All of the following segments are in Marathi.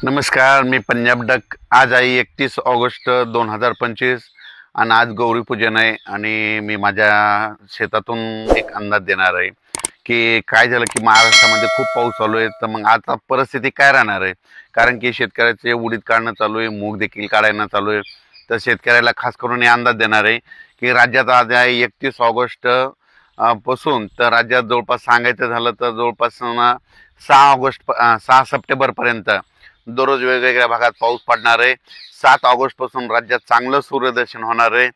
नमस्कार, मी पंजाब डक। आज आहे 31 ऑगस्ट 2025 आणि आज गौरीपूजन आहे आणि मी माझ्या शेतातून एक अंदाज देणार आहे की काय झालं की महाराष्ट्रामध्ये खूप पाऊस चालू आहे। तर मग आता परिस्थिती काय राहणार आहे, कारण की शेतकऱ्याचे उडीद काढणं चालू आहे, मूग देखील काढणं चालू आहे। तर शेतकऱ्याला खास करून हे अंदाज देणार आहे की राज्यात आज आहे 31 ऑगस्ट पासून तर राज्यात जवळपास सांगायचं झालं तर जवळपास 6 सप्टेंबरपर्यंत दररोज वेगवेगळ्या भागात पाऊस पडणार आहे। 7 ऑगस्ट पासून राज्यात चांगलं सूर्यदर्शन होणार आहे।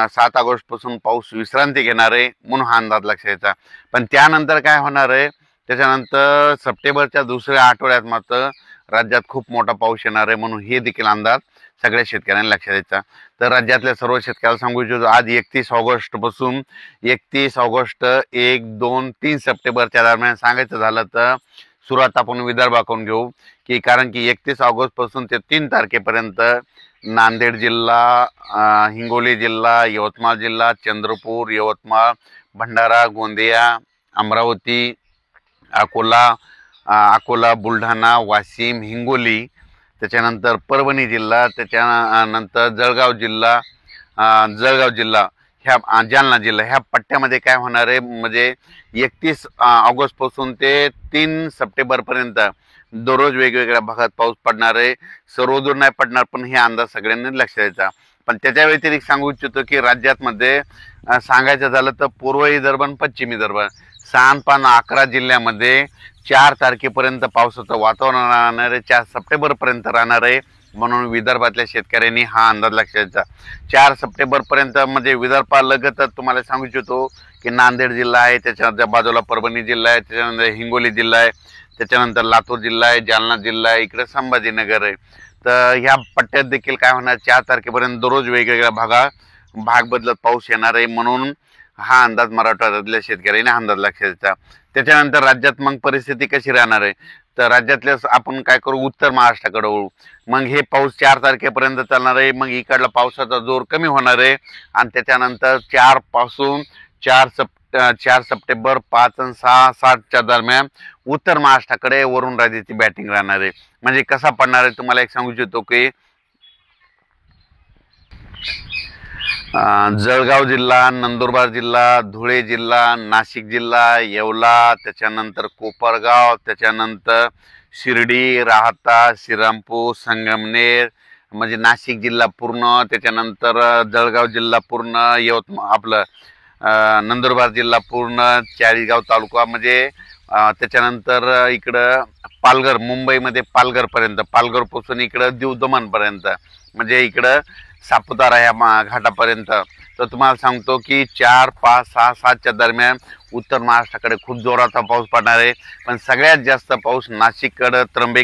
7 ऑगस्ट पासून पाऊस विश्रांती घेणार आहे म्हणून हा अंदाज लक्षात यायचा। पण त्यानंतर काय होणार आहे, त्याच्यानंतर सप्टेंबरच्या दुसऱ्या आठवड्यात मात्र राज्यात खूप मोठा पाऊस येणार आहे म्हणून हे देखील अंदाज सगळ्या शेतकऱ्यांना लक्षात द्यायचा। तर राज्यातल्या सर्व शेतकऱ्याला सांगू इच्छितो, आज 31 ऑगस्ट पासून 31 ऑगस्ट 1, 2, 3 सप्टेंबरच्या दरम्यान सांगायचं झालं तर सुरुवात आपण विदर्भाकडून घेऊ की कारण की 31 ऑगस्ट पासून ते 3 तारखेपर्यंत नांदेड जिल्हा, हिंगोली जिल्हा, यवतमाळ जिल्हा, चंद्रपूर, यवतमाळ, भंडारा, गोंदिया, अमरावती, अकोला, बुलढाणा, वाशिम, हिंगोली, त्याच्यानंतर परभणी जिल्हा, त्याच्यानंतर जळगाव जिल्हा, ह्या जालना जिल्हा, ह्या पट्ट्यामध्ये काय होणार आहे म्हणजे 31 ऑगस्ट पासून ते 3 सप्टेंबरपर्यंत दररोज वेगवेगळ्या भागात पाऊस पडणार आहे। सर्वदूर नाही पडणार, पण हे अंदाज सगळ्यांनी लक्षात द्यायचा। पण त्याच्या व्यतिरिक्त सांगू इच्छितो की राज्यात मध्ये सांगायचं झालं तर पूर्व विदर्भ आणि पश्चिम विदर्भ 11 जिल्ह्यामध्ये 4 तारखेपर्यंत पावसाचं वातावरण राहणार आहे, 4 सप्टेंबरपर्यंत राहणार आहे म्हणून विदर्भातल्या शेतकऱ्यांनी हा अंदाज लक्षात द्यायचा। 4 सप्टेंबरपर्यंत म्हणजे विदर्भालगतच तुम्हाला सांगू इच्छितो की नांदेड जिल्हा आहे, त्याच्यानंतर बाजूला परभणी जिल्हा आहे, त्याच्यानंतर हिंगोली जिल्हा आहे, त्याच्यानंतर लातूर जिल्हा आहे, जालना जिल्हा आहे, इकडे संभाजीनगर आहे। तर ह्या पट्ट्यात देखील काय होणार, 4 तारखेपर्यंत दररोज वेगवेगळ्या भाग बदलत पाऊस येणार आहे म्हणून हा अंदाज मराठवाड्यातल्या शेतकऱ्यांनी अंदाज लक्षात द्यायचा। त्याच्यानंतर राज्यात मग परिस्थिती कशी राहणार आहे, तर राज्यातल्या आपण काय करू, उत्तर महाराष्ट्राकडे वळू। मग हे पाऊस 4 तारखेपर्यंत चालणार आहे, मग इकडला पावसाचा जोर कमी होणार आहे आणि त्याच्यानंतर 4 पासून 4 सप्टेंबर 5 आणि 6, 7च्या दरम्यान उत्तर महाराष्ट्राकडे वरुण राजाची बॅटिंग राहणार आहे। म्हणजे कसा पडणार आहे तुम्हाला एक सांगू इच्छितो की जळगाव जिल्हा, नंदुरबार जिल्हा, धुळे जिल्हा, नाशिक जिल्हा, येवला, त्याच्यानंतर कोपरगाव, त्याच्यानंतर शिर्डी, राहाता, श्रीरामपूर, संगमनेर, म्हणजे नाशिक जिल्हा पूर्ण, त्याच्यानंतर जळगाव जिल्हा पूर्ण, आपलं नंदुरबार जिल्हा पूर्ण, चाळीसगाव तालुका, म्हणजे त्याच्यानंतर इकडं पालघर, मुंबईमध्ये पालघरपर्यंत, पालघरपासून इकडं दीव दमणपर्यंत, म्हणजे इकडं सापुतारा ह्या घाटापर्यंत। तर तुम्हाला सांगतो की 4, 5, 6, 7च्या दरम्यान उत्तर महाराष्ट्राकडे खूप जोराचा पाऊस पडणार आहे, पण सगळ्यात जास्त पाऊस नाशिककडं, त्र्यंबकेश्वर